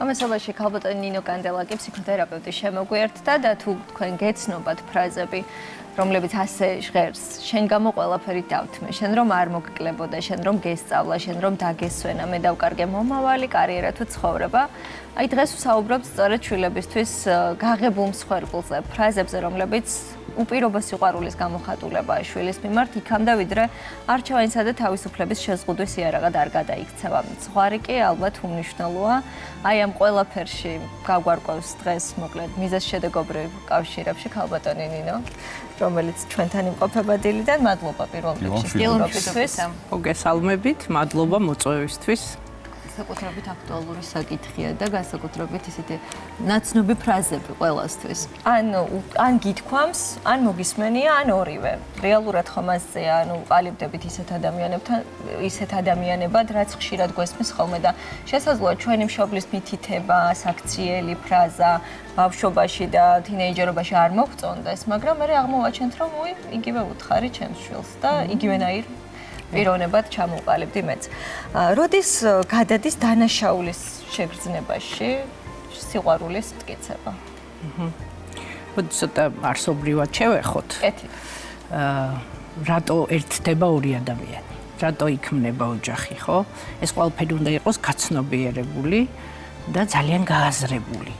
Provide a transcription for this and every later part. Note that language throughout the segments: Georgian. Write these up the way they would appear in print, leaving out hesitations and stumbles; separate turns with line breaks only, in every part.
ამასობაში ქალბატონი ნინო კანდელაკი ფსიქოთერაპევტი შემოგვიერთდა და თუ თქვენ გეცნობათ ფრაზები რომლებიც ასე ჟღერს, შენ გამო ყველაფერი დავთმე, შენ რომ არ მოგკლებოდა, შენ რომ გესწავლა, შენ რომ დაგესვენა, მე დავკარგე მომავალი, კარიერა თუ ცხოვრება. აი დღეს ვსაუბრობთ სწორედ შვილებისთვის გაღებულ მსხვერპლზე, ფრაზებზე, რომლებიც უპირობო სიყვარულის გამოხატულებაა შვილის მიმართ, იქამდე ვიდრე არჩევანისა და თავისუფლების შეზღუდვის იარაღად არ გადაიქცევა. ზღვარი კი ალბათ უმნიშვნელოა. აი ამ ყველაფერში გაგვარკვევს დღეს მოკლედ მიზეზშედეგობრივ კავშირებში ქალბატონი ნინო, რომელიც ჩვენთან იმყოფება დილიდან. მადლობა პირველ რიგში სტილურობისთვის.
მოგესალმებით, მადლობა მოწვევისთვის.
საკუთრებით აქტუალური საკითხია და განსაკუთრებით ისეთი ნაცნობი ფრაზები ყველასთვის. ან გითქვამს, ან მოგისმენია, ან ორივე. რეალურად ხომ ასეა, ყალიბდებით ისეთ ადამიანებად, რაც ხშირად გვესმის ხოლმე და შესაძლოა ჩვენი მშობლის მითითება, საქციელი ფრაზა ბავშვობაში და თინეიჯერობაში არ მოგწონდეს, მაგრამ მე აღმოვაჩენთ, რომ იგივე უთხარი ჩემს შვილს და იგივენაირ პიროვნებად ჩამოვყალიბდი მეც. როდის გადადის დანაშაულის შეგრძნებაში სიყვარულის მტკიცება?
მოდი ცოტა არსობრივად შევეხოთ. რატო ერთდება ორი ადამიანი? რატო იქმნება ოჯახი, ხო? ეს ყველაფერი უნდა იყოს გაცნობიერებული და ძალიან გააზრებული.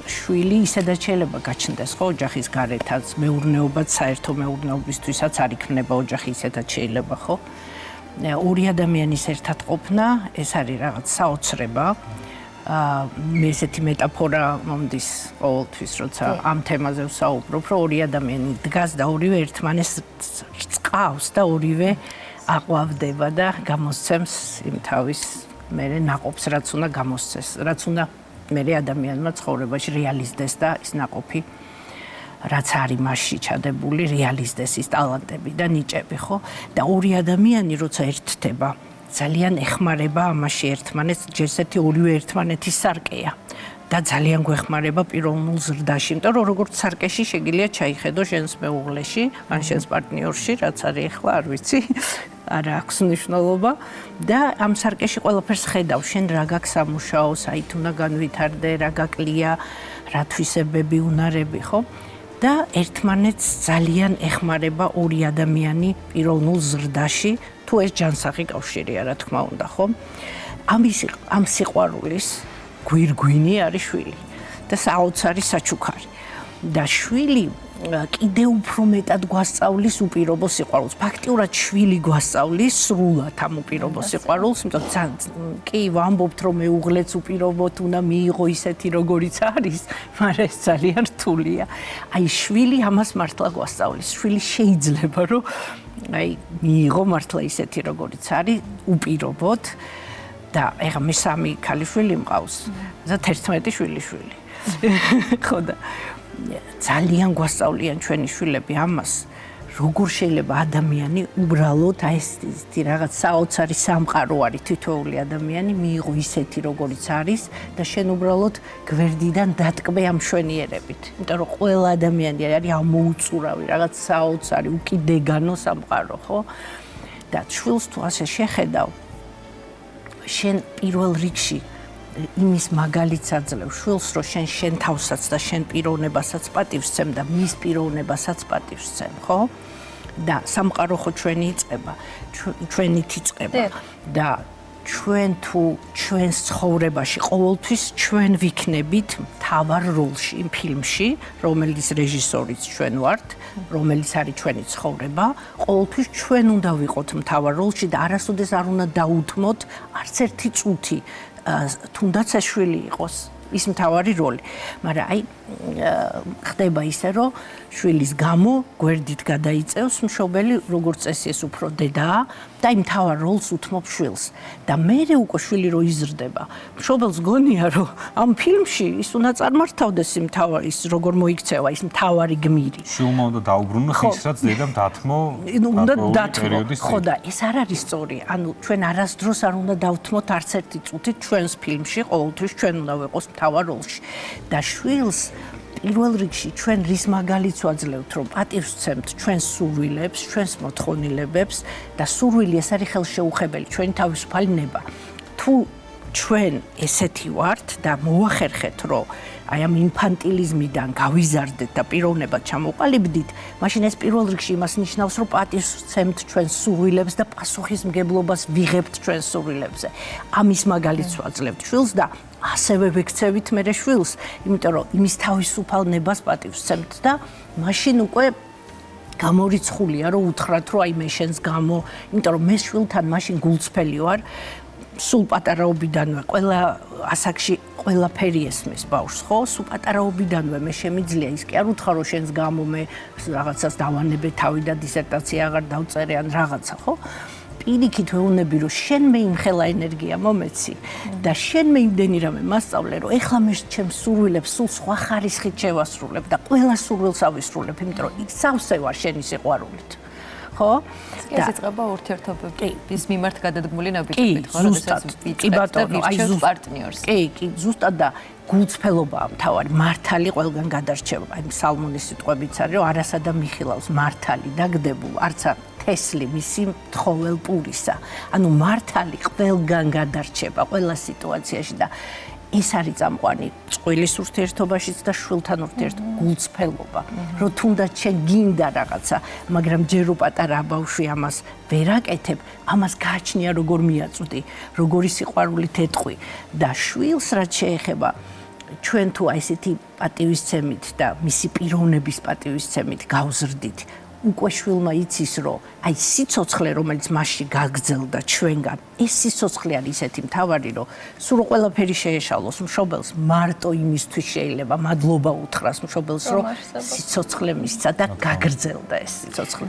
შვილი ისედაც შეიძლება გაჩნდეს ხო ოჯახის გარეთაც, მეურნეობაც საერთო მეურნეობისთვისაც არ იქნება ოჯახი ისედაც შეიძლება ხო? ორი ადამიანის ერთად ყოფნა, ეს არის რაღაც საოცრება. მე ესეთი მეტაფორა მომდის ყოველთვის, როცა ამ თემაზე ვსაუბრობ, რომ ორი ადამიანი დგას და ორივე ერთმანეს რწყავს და ორივე აყვავდება და გამოსცემს იმ თავის მერე ნაყოფს, რაც უნდა გამოსცეს, რაც უნდა მერე ადამიანმა ცხოვრებაში რეალიზდეს და ის ნაყოფი რაც არის მასში ჩადებული რეალიზდეს ის ტალანტები და ნიჭები ხო და ორი ადამიანი როცა ერთდება ძალიან ეხმარება ამაში ერთმანეთს ჯერსეთი ორივე ერთმანეთის სარკეა და ძალიან გვეხმარება პიროვნულ ზრდაში იმიტომ რომ როგორც სარკეში შეგიძლია ჩაიხედო შენს მეუღლეში ან შენს პარტნიორში რაც არის ახლა არ ვიცი არ აქვს მნიშვნელობა და ამ სარკეში ყველაფერს ხედავ შენ რა გაქვს სამუშაო, საით უნდა განვითარდე, რა გაკლია, რა თვისებები, უნარები, ხო? და ერთმანეთს ძალიან ეხმარება ორი ადამიანი პიროვნულ ზრდაში, თუ ეს ჯანსაღი კავშირია, რა თქმა უნდა, ხო? ამ სიყვარულის გვირგვინი არის შვილი და საოცარი საჩუქარი. და შვილი კიდე უფრო მეტად გვასწავლის უპირობო სიყვარულს. ფაქტიურად შვილი გვასწავლის სრულად ამ უპირობო სიყვარულს, იმიტომ კი ვამბობთ რომ მეუღლეც უპირობოდ უნდა მიიღო ისეთი როგორიც არის, მაგრამ ეს ძალიან რთულია. აი შვილი ამას მართლა გვასწავლის. შვილი შეიძლება რომ აი მიიღო მართლა ისეთი როგორიც არის უპირობოდ და ეხლა მე 3 ქალიშვილი მყავს და 11 შვილიშვილი. ხო და ძალიან გვასწავლიან ჩვენი შვილები ამას, როგორ შეიძლება ადამიანი უბრალოდ აი ეს რაღაც საოცარი სამყარო არის თითოეული ადამიანი მიიღო ისეთი როგორიც არის და შენ უბრალოდ გვერდიდან დატკბე ამ მშვენიერებით. იმიტომ რომ ყველა ადამიანი არის ამოუწურავი, რაღაც საოცარი, უკიდეგანო სამყარო, ხო? და შვილს თუ ასე შეხედავ, შენ პირველ რიგში იმის მაგალითს აძლევ შვილს, რომ შენ თავსაც და შენ პიროვნებასაც პატივს სცემ და მის პიროვნებასაც პატივს სცემ, ხო? და სამყარო ხო ჩვენი იწყება, ჩვენით იწყება და ჩვენ თუ ჩვენს ცხოვრებაში ყოველთვის ჩვენ ვიქნებით მთავარ როლში იმ ფილმში, რომელიც რეჟისორიც ჩვენ ვართ, რომელიც არის ჩვენი ცხოვრება, ყოველთვის ჩვენ უნდა ვიყოთ მთავარ როლში და არასოდეს არ უნდა დაუთმოთ არც ერთი წუთი თუნდაც ეს შვილი იყოს ის მთავარი როლი. მაგრამ აი ხდება ისე რომ შვილის გამო გვერდით გადაიწევს მშობელი როგორც წესი ეს უფრო დედაა და იმ მთავარ როლს უთმობს შვილს. და მერე უკვე შვილი რო იზრდება, მშობელს გონია რომ ამ ფილმში ის უნდა წარმართავდეს ის როგორ მოიქცევა ის მთავარი გმირი.
შვილმა უნდა დაუბრუნოს ის რაც დედამ დათმო.
უნდა დათმო. ხო და ეს არ არის სწორი. ანუ ჩვენ არასდროს არ უნდა დავთმოთ არც ერთი წუთი ჩვენს ფილმში, ყოველთვის ჩვენ უნდა ვიყოს მთავარ როლში. და შვილს პირველ რიგში ჩვენ რის მაგალითს ვაძლევთ, რომ პატივს ვცემთ ჩვენს სურვილებს, ჩვენს მოთხოვნილებებს და სურვილი ეს არის ხელშეუხებელი, ჩვენი თავისუფალი ნება. თუ ჩვენ ესეთი ვართ და მოახერხეთ, რომ აი ამ ინფანტილიზმიდან გავიზარდეთ და პიროვნებად ჩამოყალიბდით, მაშინ ეს პირველ რიგში იმას ნიშნავს, რომ პატივს ვცემთ ჩვენ სურვილებს და პასუხისმგებლობას ვიღებთ ჩვენ სურვილებზე. ამის მაგალითს ვაძლევთ შვილს და ასევე ვექცევით მე შვილს, იმიტომ რომ იმის თავისუფალ ნებას პატივს ვცემთ და მაშინ უკვე გამორიცხულია, რომ უთხრათ, რომ აი მე შენს გამო, იმიტომ რომ მე შვილთან მაშინ გულწრფელი ვარ. სულ პატარაობიდანვე ყველა ასაკში ყველაფერი ესმის ბავშვს, ხო? სულ პატარაობიდანვე მე შემიძლია ის კი არ უთხრა რომ შენს გამო მე რაღაცას დავანებე თავი და დისერტაცია აღარ დავწერე ან რაღაცა, ხო? პირიქით ვეუბნები რომ შენ მე იმხელა ენერგია მომეცი და შენ მე იმდენი რამე მასწავლე რომ ეხლა მე ჩემს სურვილებს სულ სხვა ხარისხით შევასრულებ და ყველა სურვილს ავისრულებ, იმიტომ რომ იქ სავსე ვარ შენი სიყვარულით. ხო?
ეს იწყება ურთიერთობების მიმართ გადადგმული ნაბიჯებით, ხო?
ზუსტად. კი ბატონო, აი ზუსტად
პარტნიორს.
კი, ზუსტად და გულწრფელობაა მთავარი, მართალი ყველგან გადარჩება. აი სალმონის სიტყვებიც არის, რომ არასა და მიხილავს მართალი დაგდებულ, არცა თესლი მისი მთხოველ პურისა. ანუ მართალი ყველგან გადარჩება ყველა სიტუაციაში და ეს არის წამყვანი წყვილის ურთიერთობაშიც და შვილთან გულწრფელობა. რომ თუნდაც შენ გინდა რაღაცა, მაგრამ ჯერ რო პატარა ბავშვი ამას ვერ აკეთებ, ამას გააჩნია როგორ მიაწვდი, როგორი სიყვარულით ეტყვი და შვილს რაც შეეხება ჩვენ თუ აი ესეთი პატივისცემით და მისი პიროვნების პატივისცემით გავზრდით, უკვე შვილმა იცის, რომ აი სიცოცხლე, რომელიც მასში გაგრძელდა ჩვენგან, ეს სიცოცხლე არის ისეთი მთავარი, რომ სულ ყველაფერი შეეშალოს მშობელს, მარტო იმისთვის შეიძლება მადლობა უთხრას მშობელს, რომ სიცოცხლე მისცა და გაგრძელდა ეს სიცოცხლე.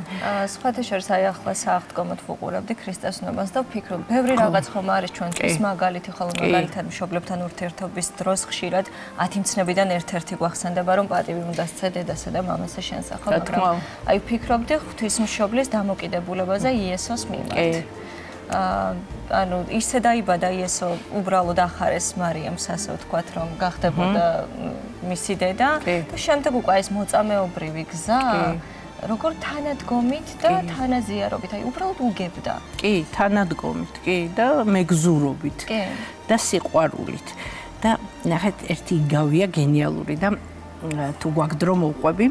სხვათა შორის აი ახლა სააღდგომოდ ვუყურებდი ქრისტესნობას და ვფიქრობ, ბევრი რაღაც ხომ არის ჩვენთვის მაგალითი, ხოლო მაგალითად მშობლებთან ურთიერთობის დროს ხშირად 10 მცნებიდან ერთ-ერთი გვახსენდება, რომ პატივი უნდა სცე დედასა და მამასა შენსა, ხო, მაგრამ აი ვფიქრობდი ღვთისმშობლის დამოკიდებულებაზე იესოს მიმართ. ანუ ისე დაიბადა იესო, უბრალოდ ახარეს მარიამს, ასე ვთქვათ, რომ გახდებოდა მისი დედა და შემდეგ უკვე ეს მოწამეობრივი გზა როგორ თანადგომით და თანაზიარობით, აი უბრალოდ უგებდა.
კი, თანადგომით, კი და მეგზურობით და სიყვარულით. და ნახეთ, ერთი იგავია გენიალური და თუ გვაქვს დრო მოვყვები,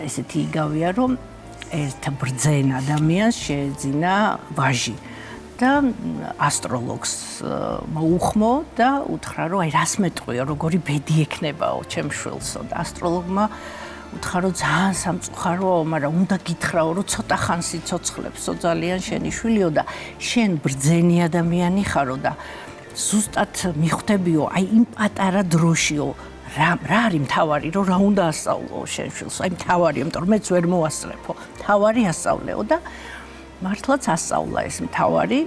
ესეთი იგავია, რომ ერთ ბრძენ ადამიანს შეეძინა ვაჟი და ასტროლოგს მოუხმო და უთხრა, რომ აი რას მეტყვიო, როგორი ბედი ექნებაო ჩემ შვილსო და ასტროლოგმა უთხრა, რომ ძალიან სამწუხაროა, მაგრამ უნდა გითხრაო, რომ ცოტა ხან სიცოცხლებსო ძალიან შენი შვილიო და შენ ბრძენი ადამიანი ხარო და ზუსტად მიხვდებიო, აი იმ პატარა დროშიო რა არის მთავარი, რომ რა უნდა ასწავლო შენ შვილს, აი მთავარი, იმიტომ რომ მეც ვერ მოასწრებო, მთავარი ასწავლეო და მართლაც ასწავლა ეს მთავარი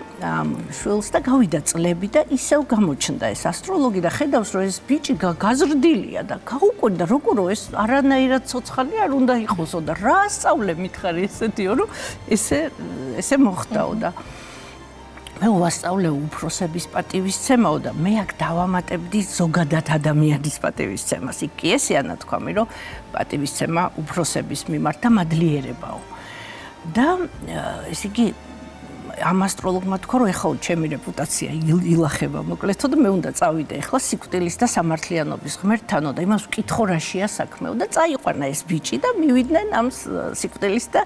შვილს და გავიდა წლები და ისევ გამოჩნდა ეს ასტროლოგი და ხედავს, რომ ეს ბიჭი გაზრდილია და გაუკვირდა, როგორო ეს არანაირად ცოცხალი არ უნდა იყოსო და რა ასწავლე მითხარი ესეთიო, რომ ესე მოხდაო და მე ვასწავლე უფროსების პატივისცემაო და მე აქ დავამატებდი ზოგადად ადამიანის პატივისცემას. იქ კი ესეა ნათქვამი, რომ პატივისცემა უფროსების მიმართ და მადლიერებაო. და ესე იგი ამ ასტროლოგმა თქვა, რომ ეხლა ჩემი რეპუტაცია ილახება მოკლედო და მე უნდა წავიდე ეხლა სიკვდილის და სამართლიანობის ღმერთთანო და იმას ვკითხო რაშია საქმეო და წაიყვანა ეს ბიჭი და მივიდნენ ამ სიკვდილის და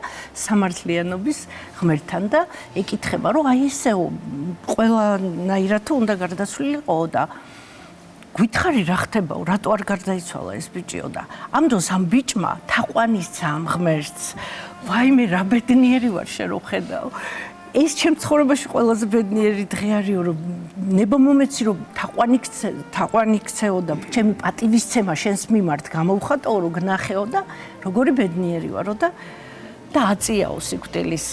სამართლიანობის ღმერთთან და ეკითხება, რომ აი ესეო ყველანაირად თუ უნდა გარდაცვლილიყო და გითხარი რა ხდებაო, რატო არ გარდაიცვალა ეს ბიჭიო და ამ დროს ამ ბიჭმა თაყვანისცა ამ ღმერთს, ვაიმე რა ბედნიერი ვარ შენ რო ხედავ. ეს ჩემ ცხოვრებაში ყველაზე ბედნიერი დღე არისო, რომ ნება მომეცი, რომ თაყვანი ქცეო და ჩემი პატივისცემა შენს მიმართ გამოვხატო, რომ გნახეო და როგორი ბედნიერი ვარო და აწიაო სიკვდილის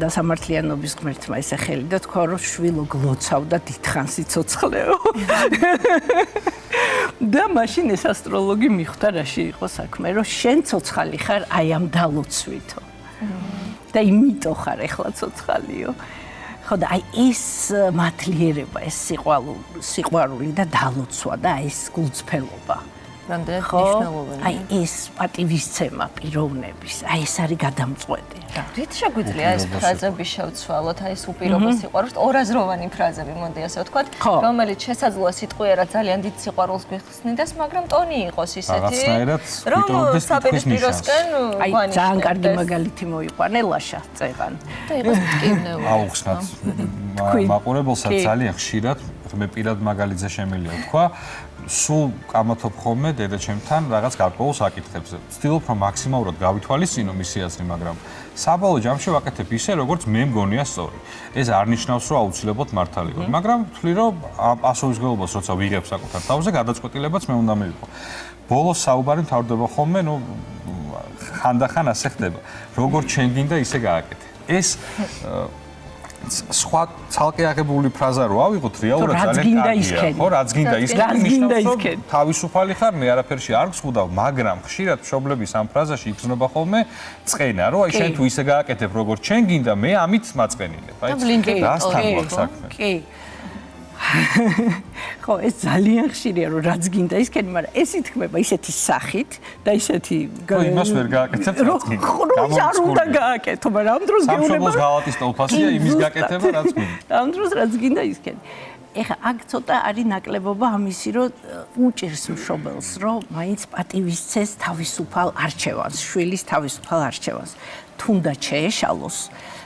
და სამართლიანობის ღმერთმა ესე ხელი და თქვა, რომ შვილო გლოცავ და დიდხან სიცოცხლეო. და მაშინ ეს ასტროლოგი მიხვდა რაში იყო საქმე, რომ შენ ცოცხალი ხარ აი ამ დალოცვითო. და იმიტომ ხარ ეხლა ცოცხალიო. ხო და აი ეს მადლიერება, ეს სიყვარული და დალოცვა და ეს გულწრფელობა.
რამდენად მნიშვნელოვანია.
აი ეს პატივისცემა პიროვნების, აი ეს არის გადამწყვეტი.
რით შეგვიძლია ეს ფრაზები შევცვალოთ, აი ეს უპირობო სიყვარულს, ორაზროვანი ფრაზები, მოდი ასე ვთქვათ, რომელიც შესაძლოა სიტყვიერად ძალიან დიდ სიყვარულს გვიხსნიდეს, მაგრამ ტონი იყოს ისეთი, რომ საპირისპიროსკენ
აი ძალიან კარგი მაგალითი მოიყვანე ლაშა წეღან.
და იყოს მტკივნეული.
აუხსნათ მაყურებელსაც ძალიან ხშირად მე პირად მაგალითზე შემიძლია თქვა, სულ კამათობ ხოლმე დედაჩემთან რაღაც გარკვეულ საკითხებზე. ვცდილობ რომ მაქსიმალურად გავითვალისწინო მისი აზრი, მაგრამ საბოლოო ჯამში ვაკეთებ ისე, როგორც მე მგონია სწორი. ეს არ ნიშნავს, რომ აუცილებლად მართალი ვარ, მაგრამ ვთვლი, რომ პასუხისმგებლობას როცა ვიღებ საკუთარ თავზე, გადაწყვეტილებაც მე უნდა მივიღო. ბოლოს საუბარი მთავრდება ხოლმე, ხანდახან ასე ხდება. როგორც ჩვენ გინდა ისე გააკეთე. ეს სხვა ცალკე აღებული ფრაზა რო ავიღოთ, რეალურად ძალიან კარგია. ხო, რაც გინდა ისქენი, თავისუფალი ხარ, მე არაფერში არ გსხუდავ, მაგრამ ხშირად მშობლების ამ ფრაზაში იგრძნობა ხოლმე წყენა, რომ აი შენ თუ ისე გააკეთებ, როგორც ჩვენ გინდა, მე ამით მაწყენილებ. აი, რასთან გვაქვს საქმე?
კი. ხო, ეს ძალიან ხშირია, რომ რაც გინდა ისქენი, მაგრამ ეს ითქმება ისეთი სახით და ისეთი
იმას ვერ გააკეთებ, რაც გინდა.
რომ არ უნდა გააკეთო, მაგრამ ამ დროს გეუბნება
სამშობლოს ღალატის ტოლფასია იმის გაკეთება, რაც გინდა.
ამ დროს რაც გინდა ისქენი. ეხა აქ ცოტა არის ნაკლებობა ამისი, რომ უჭირს მშობელს, რომ მაინც პატივისცეს თავისუფალ არჩევანს, შვილის თავისუფალ არჩევანს. თუნდაც შეეშალოს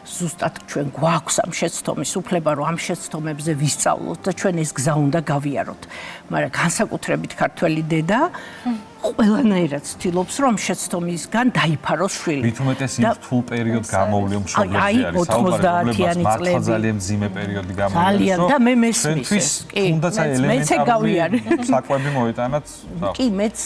ზუსტად ჩვენ გვაქვს ამ შეცდომის უფლება, რომ ამ შეცდომებზე ვისწავლოთ და ჩვენ ეს გზა უნდა გავიაროთ. მაგრამ განსაკუთრებით ქართველი დედა ყველანაირად ცდილობს, რომ შეცდომისგან დაიფაროს შვილი.
მით უმეტეს იმ რთულ პერიოდს გამოვლენ მშობლებზე არის
საუბარი,
მართლა ძალიან მძიმე პერიოდი გამოვლენ.
ძალიან და მე მესმის ეს.
თუნდაც აი
ელემენტარული
საკვები მოიტანათ.
კი, მეც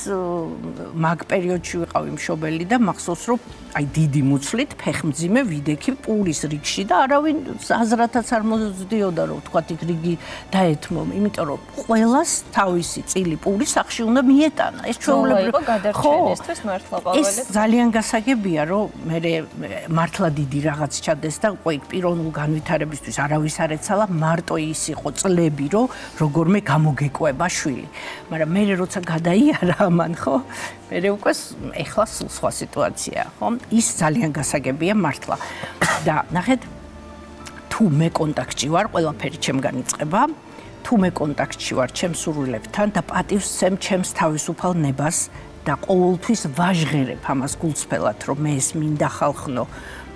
მაგ პერიოდში ვიყავი მშობელი და მახსოვს, რომ აი დიდი მუცლით ფეხმძიმე ვიდექი პურის რიგში და არავინ აზრათაც არ მოძდიოდა, რომ თქვა იქ რიგი დაეთმო, იმიტომ რომ ყველას თავისი წილი პური სახში უნდა მიეტანა. ეს ჩვეულებრივ
გადარჩენისთვის მართლა ყოველდღე.
ეს ძალიან გასაგებია, რომ მე მართლა დიდი რაღაც ჩადეს და უკვე იქ პიროვნულ განვითარებისთვის არავის არ ეცალა, მარტო ის იყო წლები, რომ როგორმე გამოგეკვება შვილი. მაგრამ მე როცა გადაიარა ამან, ხო? მე უკვე ეხლა სულ სხვა სიტუაციაა, ხო? ის ძალიან გასაგებია მართლა. და ნახეთ, თუ მე კონტაქტში ვარ, ყველაფერი ჩემგან იწყება. თუ მე კონტაქტში ვარ ჩემს სურვილებთან და პატივს ვცემ ჩემს თავისუფალ ნებას და ყოველთვის ვაჟღერებ ამას გულწრფელად, რომ მე ეს მინდა ხალხნო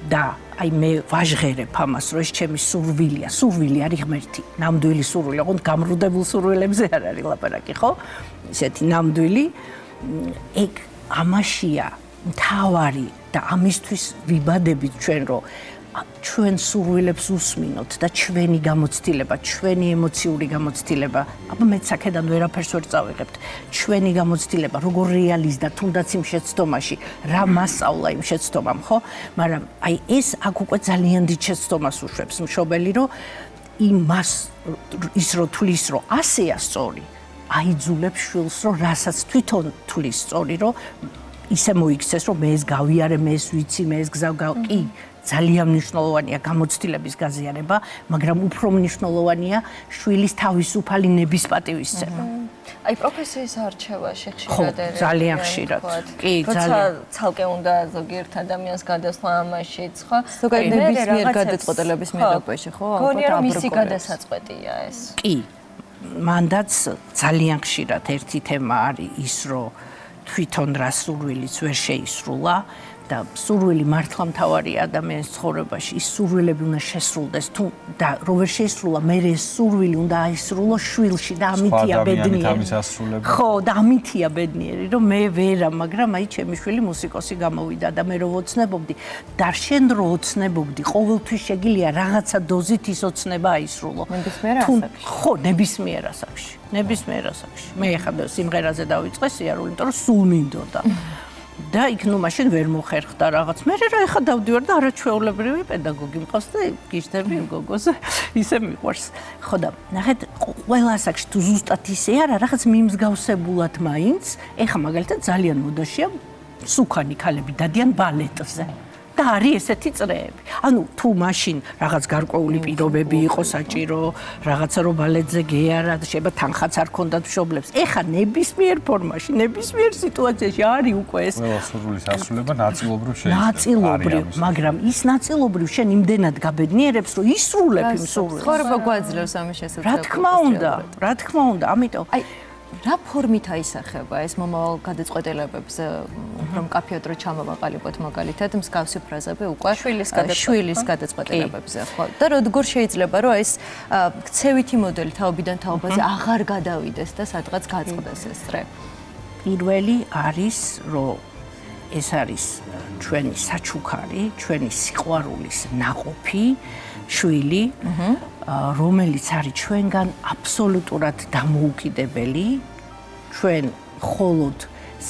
და აი მე ვაჟღერებ ამას, რომ ეს ჩემი სურვილია, სურვილი არის ღმერთი, ნამდვილი სურვილი, ოღონდ გამრუდებულ სურვილებზე არ არის ლაპარაკი, ხო? ისეთი ნამდვილი ეგ ამაშია მთავარი და ამისთვის ვიბადებით ჩვენ, რომ ჩვენ სურვილებს უსმინოთ და ჩვენი გამოცდილება, ჩვენი ემოციური გამოცდილება, აბა მეც აქედან ვერაფერს ვერ წავიღებთ. ჩვენი გამოცდილება, როგორ რეალიზდა თუნდაც იმ შეცდომაში, რა მასწავლა იმ შეცდომამ, ხო? მაგრამ აი ეს აქ უკვე ძალიან დიდ შეცდომას უშვებს მშობელი, რომ იმას ის რო თulis, რომ ასეა სწორი, აიძულებს შვილს, რომ რასაც თვითონ თulis სწორი, რომ ისე მოიქცეს, რომ მე ეს გავიარე, მე ეს ვიცი, მე ეს გზა კი ძალიან მნიშვნელოვანია გამოცდილების გაზიარება, მაგრამ უფრო მნიშვნელოვანია შვილის თავისუფალი ნების პატივისცემა.
აი პროფესიის არჩევაში ხშირად
არის. ხო, ძალიან ხშირად. კი,
ძალიან. როცა ცალკე უნდა ზოგიერთ ადამიანს გადასვლა ამაშიც, ხო?
ზოგადად ნებისმიერ გადაწყვეტილების მიღებაში, ხო?
გონია რომ მისი გადასაწყვეტია ეს.
კი. მანდაც ძალიან ხშირად ერთი თემა არის ის, რომ თვითონ რა სურვილიც ვერ შეისრულა და სურვილი მართლა მთავარია ადამიანის ცხოვრებაში. ის სურვილები უნდა შესრულდეს თუ და რო ვერ შეისრულა, მე ეს სურვილი უნდა აისრულო შვილში და ამითია ბედნიერი. ხო, და ამითია ბედნიერი, რომ მე ვერა, მაგრამ აი ჩემი შვილი მუსიკოსი გამოვიდა და მე რო ვოცნებობდი და შენ რო ოცნებობდი, ყოველთვის შეგიძლია რაღაცა დოზით ის ოცნება აისრულო.
ნებისმიერ ასაკში.
ხო, ნებისმიერ ასაკში. ნებისმიერ ასაკში. მე ახლა სიმღერაზე დავიწყე სიარული, იმიტომ რომ სულ მინდოდა. და იქ ნუ მაშინ ვერ მოხერხდა რაღაც. მე რა ეხა დავდივარ და არაჩვეულებრივი პედაგოგი მყავს და გიჟდები გოგოს ისე მიყვარს. ხო და ნახეთ, ყველა ასაკში თუ ზუსტად ისე არა, რაღაც მიმსგავსებულად მაინც, ეხა მაგალითად ძალიან მოდაშია სუქანი ქალები დადიან ბალეტზე. და არის ესეთი წრეები. ანუ თუ მაშინ რაღაც გარკვეული პირობები იყო საჭირო, რაღაცა რომ ბალეტზე გეარა, შეიძლება თანხაც არ ქონდათ მშობლებს. ეხა ნებისმიერ ფორმაში, ნებისმიერ სიტუაციაში არის უკვე ეს
ყველა სურვილის ასრულება ნაწილობრივ შეიძლება.
ნაწილობრივ, მაგრამ ის ნაწილობრივ შენ იმდენად გაბედნიერებს, რომ ისრულებ იმ სურვილს.
ცხოვრება გვაძლევს ამის შესაძლებლობას.
რა თქმა უნდა, რა თქმა უნდა, ამიტომ
აი რა ფორმით აისახება ეს მომავალ გადაწყვეტილებებს, რომ კაფეოდ რო ჩამოვაყალიბოთ მაგალითად მსგავსი ფრაზები უკვე შვილის გადაწყვეტილებებზე, ხო? და როგორ შეიძლება რომ ეს ქცევითი მოდელი თაობიდან თაობაზე აღარ გადავიდეს და სადღაც გაწყდეს ეს წრე?
პირველი არის, რომ ეს არის ჩვენი საჩუქარი, ჩვენი სიყვარულის ნაყოფი, შვილი, რომელიც არის ჩვენგან აბსოლუტურად დამოუკიდებელი, ჩვენ მხოლოდ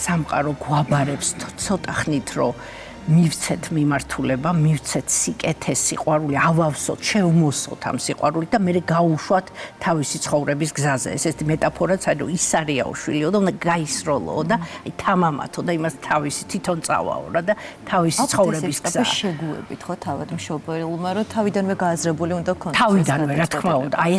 სამყარო გვაბარებს ცოტა ხნით, რომ მივცეთ მიმართულება, მივცეთ სიკეთე, სიყვარული, ავავსოთ, შევმოსოთ ამ სიყვარულით და მე გაუშვათ თავისი ცხოვრების გზაზე. ეს მეტაფორაც არის, რომ ის არისო შვილიო და უნდა გაისროლო და აი თამამათო და იმას თავისი თვითონ წავაო რა და თავისი ცხოვრების გზა.
შეგუებით ხო თავად მშობელმა, რომ თავიდანვე გააზრებული უნდა ქონდეს.
თავიდანვე, რა თქმა უნდა. აი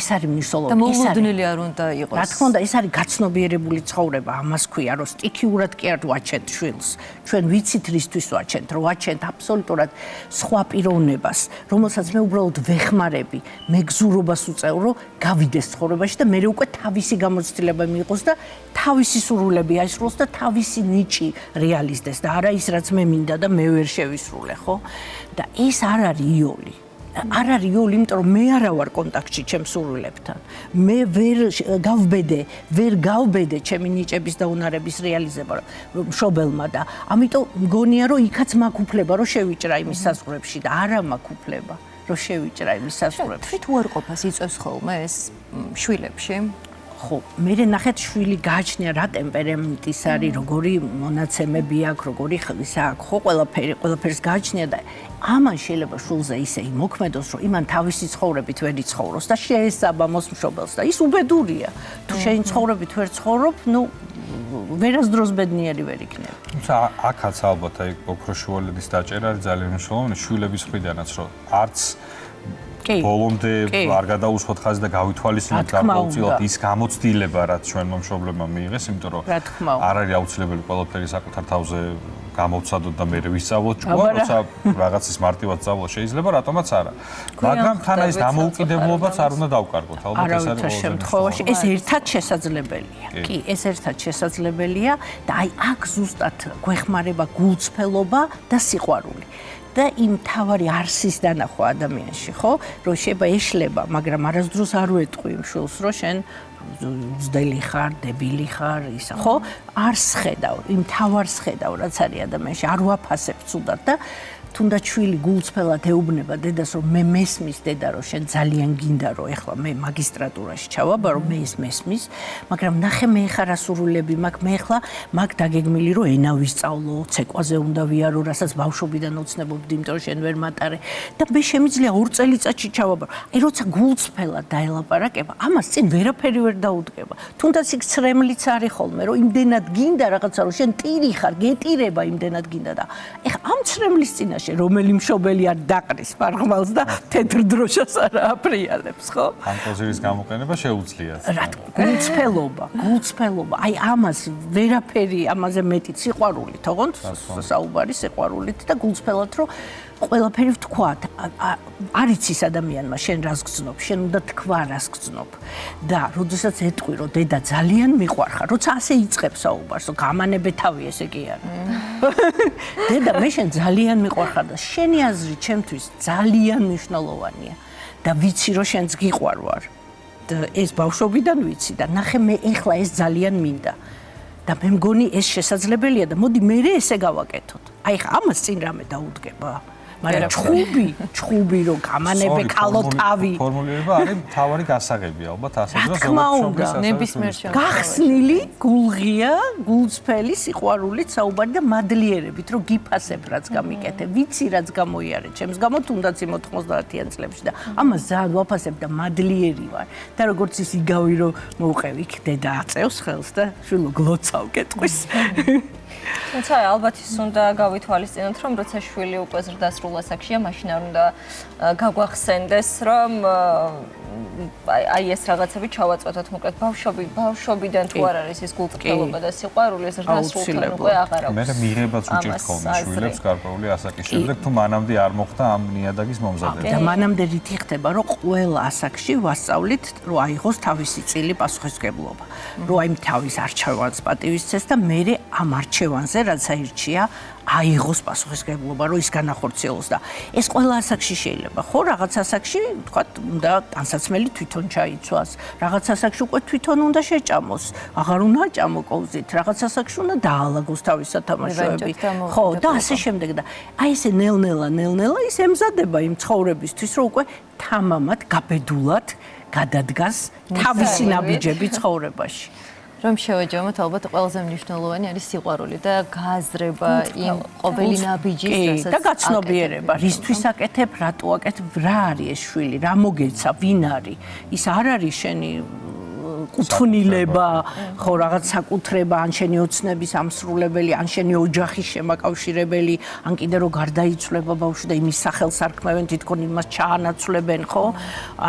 ეს არის მნიშვნელოვანი.
და მოულოდნელი არ უნდა იყოს.
რა თქმა უნდა, ეს არის გაცნობიერებული ცხოვრება, ამას ქვია, რომ სტიქიურად კი არ ვაჩენთ შვილს. ჩვენ ვიცით რისთვის ვაჩენთ, რომ ვაჩენთ აბსოლუტურად სხვა პიროვნებას, რომელსაც მე უბრალოდ ვეხმარები, მეგზურობას უწევ, რომ გავიდეს ცხოვრებაში და მე უკვე თავისი გამოცდილება მიიღოს და თავისი სურვილები აისრულოს და თავისი ნიჭი რეალიზდეს და არა ის, რაც მე მინდა და მე ვერ შევისრულე, ხო? და ეს არ არის იოლი. არ არის იოლი, იმიტომ რომ მე არა ვარ კონტაქტში ჩემს სურვილებთან. მე ვერ გავბედე ჩემი ნიჭების და უნარების რეალიზება მშობელმა და ამიტომ მგონია რომ იქაც მაქვს უფლება რომ შევიჭრა იმის საზღვრებში და არა მაქვს უფლება რომ შევიჭრა იმის საზღვრებში.
თვით უარყოფას იწევს ხოლმე ეს შვილებში?
ხო, მე ნახეთ შვილი გააჩნია რა ტემპერამენტის არის, როგორი მონაცემები აქვს, როგორი ის აქვს, ხო, ყველაფერს გააჩნია და ამან შეიძლება შულზე ისე იმოქმედოს, რომ იმან თავისი ცხოვრებით ვერ იცხოვროს და შეესაბამოს მშობელს და ის უბედურია. თუ შენი ცხოვრებით ვერ ცხოვრობ, ნუ ვერასდროს ბედნიერი ვერ იქნები.
თუმცა აქაც ალბათ აი ოქროშუალედის დაჭერა არის ძალიან მნიშვნელოვანი შვილების მხრიდანაც, რომ არც ბოლომდე არ გადაუსვათ ხაზი და გავითვალისწინოთ გარკვეულწილად ის გამოცდილება, რაც ჩვენმა მშობლებმა მიიღეს, იმიტომ რომ არ არის აუცილებელი ყველაფერი საკუთარ თავზე გამოვცადოთ და მერე ვისწავლოთ ჭკუა, როცა რაღაცის მარტივად სწავლა შეიძლება, რატომაც არა. მაგრამ თან ეს დამოუკიდებლობაც არ უნდა დავკარგოთ, ალბათ ეს არის
ყოველ შემთხვევაში ეს ერთად შესაძლებელია. კი, ეს ერთად შესაძლებელია და აი აქ ზუსტად გვეხმარება გულწრფელობა და სიყვარული. და იმ თავარი არსის დანახვა ადამიანში, ხო? რომ შეიძლება ეშლება, მაგრამ არასდროს არ უეტყვი იმ შულს, რომ შენ მძდელი ხარ, დებილი ხარ, ისა, ხო? არს ხედავ, იმ თავარს ხედავ, რაც არის ადამიანში, არ ვაფასებ ცუდად და თუნდაც შვილი გულწრფელად ეუბნება დედას, რომ მე მესმის დედა, რომ შენ ძალიან გინდა, რომ ეხლა მე მაგისტრატურაში ჩავაბარო, მე ეს მესმის, მაგრამ ნახე მე ხარ ასრულები მაქვს, მე ეხლა მაგ დაგეგმილი, რომ ენა ვისწავლო, ცეკვაზე უნდა ვიარო, რასაც ბავშვობიდან ოცნებობდი, იმიტომ რომ შენ ვერ მატარე და მე შემიძლია 2 წელიწადში ჩავაბარო. აი როცა გულწრფელად დაელაპარაკება, ამას წინ ვერაფერი ვერ დაუდგება. თუნდაც იქ ცრემლიც არის ხოლმე, რომ იმდენად გინდა რაღაცა, რომ შენ ტირი ხარ, გეტირება იმდენად გინდა და ეხლა ამ ცრემლის წინაშე რომელი მშობელი არ დაყრის ფარღმალს და თეთრ დროშას არ აფრიალებს, ხო?
ფანტაზიის გამოყენება შეუძლიათ.
რა გულწრფელობა, აი ამას ვერაფერი, ამაზე მეტი სიყვარული, თქონთ, საუბარი სიყვარულით და გულწრფელად, რომ ყველაფერი ვთქვათ, არ იცის ადამიანმა შენ რას გძნობ, შენ უნდა თქვა რას გძნობ და როდესაც ეტყვი, რომ დედა ძალიან მიყვარხარ, როცა ასე იწყებს საუბარს, რომ გამანებე თავი, ესე კი არა. დედა, მე შენ ძალიან მიყვარხარ და შენი აზრი ჩემთვის ძალიან მნიშვნელოვანია და ვიცი, რომ შენს გიყვარ ვარ. და ეს ბავშვობიდან ვიცი და ნახე მე ეხლა ეს ძალიან მინდა. და მე მგონი ეს შესაძლებელია და მოდი მე ესე გავაკეთოთ. აი ხა ამას წინ რამე დაუდგება. მაგრამ ჩხუბი რომ გამანებე კალო თავი
ფორმულირება არის თავარი გასაღები ალბათ ასე
დროს როგორც
ნებისმიერ შემთხვევაში
გახსნილი გულღია გულწრფელი სიყვარულით საუბარი და მადლიერებით რომ გიფასებ რაც გამიკეთე ვიცი რაც გამოიარე ჩემს გამო თუნდაც იმ 90-იან წლებში და ამას ზად ვაფასებ და მადლიერი ვარ და როგორც ის იგავი რომ მოვყევი იქ დედა აწევს ხელს და შვილო გლოცავ კეტყვის
თუმცა ალბათ ის უნდა გავითვალისწინოთ, რომ როცა შვილი უკვე ზრდასრულ ასაკშია, მაშინ არ უნდა გაგვახსენდეს, რომ აი ეს რაღაცები ჩავაწყვეტოთ მოკლედ ბავშვობიდან თუ არ არის ის გულწრფელობა და სიყვარული ზრდასრულთან უკვე აღარ აქვს.
მე მიღებაც უჭერთ ხოლმე შვილებს გარკვეული ასაკის შემდეგ, თუ მანამდე არ მოხდა ამ ნიადაგის მომზადება.
და მანამდე რითი ხდება, რომ ყველა ასაკში ვასწავლით, რომ აიღოს თავისი წილი პასუხისმგებლობა. რომ აი თავის არჩევანს პატივისცეს და მე ამ არჩევანზე რაც აირჩია აიღოს პასუხისმგებლობა, რომ ის განახორციელოს და ეს ყველა ასაკში შეიძლება, ხო, რაღაც ასაკში, თქვა, უნდა ტანსაცმელი თვითონ ჩაიცვას, რაღაც ასაკში უკვე თვითონ უნდა შეჭამოს, აღარ უნდა აჭამო კოვზით, რაღაც ასაკში უნდა დაალაგოს თავის სათამაშოები, ხო, და ასე შემდეგ და აი ესე ნელ-ნელა ის ემზადება იმ ცხოვრებისთვის, რომ უკვე თამამად გაბედულად გადადგას თავისი ნაბიჯები ცხოვრებაში.
რომ შევაჯამოთ, ალბათ ყველაზე მნიშვნელოვანი არის სიყვარული და გააზრება იმ ყოველი ნაბიჯის
და გაცნობიერება, რისთვის აკეთებ, რატო აკეთებ, რა არის ეს შვილი, რა მოგეცა, ვინ არის. ის არ არის შენი კუთვნილება, ხო, რაღაც საკუთრება, ან შენი ოცნების ამსრულებელი, ან შენი ოჯახის შემაკავშირებელი, ან კიდე რო გარდაიცვლება ბავშვი და იმის სახელს არქმევენ, თითქოს იმას ჩაანაცვლებენ, ხო?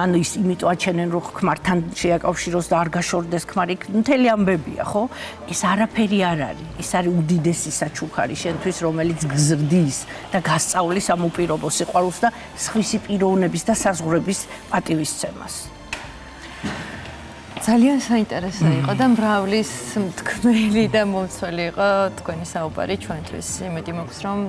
ან ის იმიტომ აჩენენ, რომ ქმართან შეაკავშიროს და არ გაშორდეს ქმარი, მთელი ამბებია, ხო? ეს არაფერი არ არის. ეს არის უდიდესი საჩუქარი შენთვის, რომელიც გზრდის და გასწავლის ამ უპირობო სიყვარულს და სხვისი პიროვნების და საზღვრების პატივისცემას.
ძალიან საინტერესო იყო და მრავლის მთქმელი და მომცველი იყო თქვენი საუბარი ჩვენთვის. იმედი მაქვს, რომ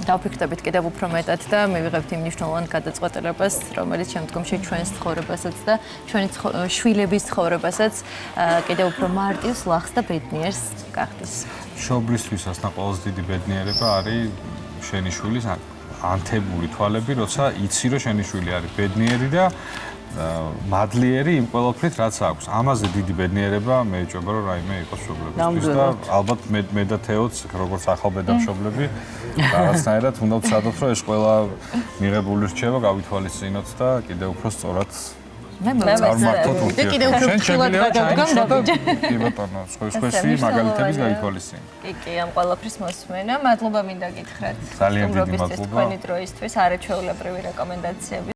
დავფიქრდებით კიდევ უფრო მეტად და მივიღებთ იმ მნიშვნელოვან გადაწყვეტილებას, რომელიც შემდგომში ჩვენს ცხოვრებასაც და ჩვენი შვილების ცხოვრებასაც კიდევ უფრო მარტივს, ლახს და ბედნიერს გახდეს.
მშობლისთვის ასნა ყველაზე დიდი ბედნიერება არის შენი შვილის ანთებული თვალები, როცა იცი, რომ შენი შვილი არის ბედნიერი და მადლიერი იმ ყველაფრით, რაც აქვს. ამაზე დიდი ბედნიერება მე ეჭვება, რომ რაიმე იყოს მშობლებისთვის და ალბათ მე და თეოც, როგორც ახალბედამშობლები, რაღაცნაირად უნდა ვცადოთ, რომ ეს ყველა მიღებული რჩევა გავითვალისწინოთ და კიდევ უფრო სწორად წარმართოთ ურთიერთობას.
და კიდევ უფრო ფრთხილად გადავდგამ ნაბიჯი.
კი ბატონო, სხვისი მაგალითების გავითვალისწინოთ.
კი, ამ ყველაფრის მოსმენა. მადლობა მინდა გითხრათ.
ძალიან დიდი მადლობა.
თქვენი დროისთვის, არაჩვეულებრივი რეკომენდაციები.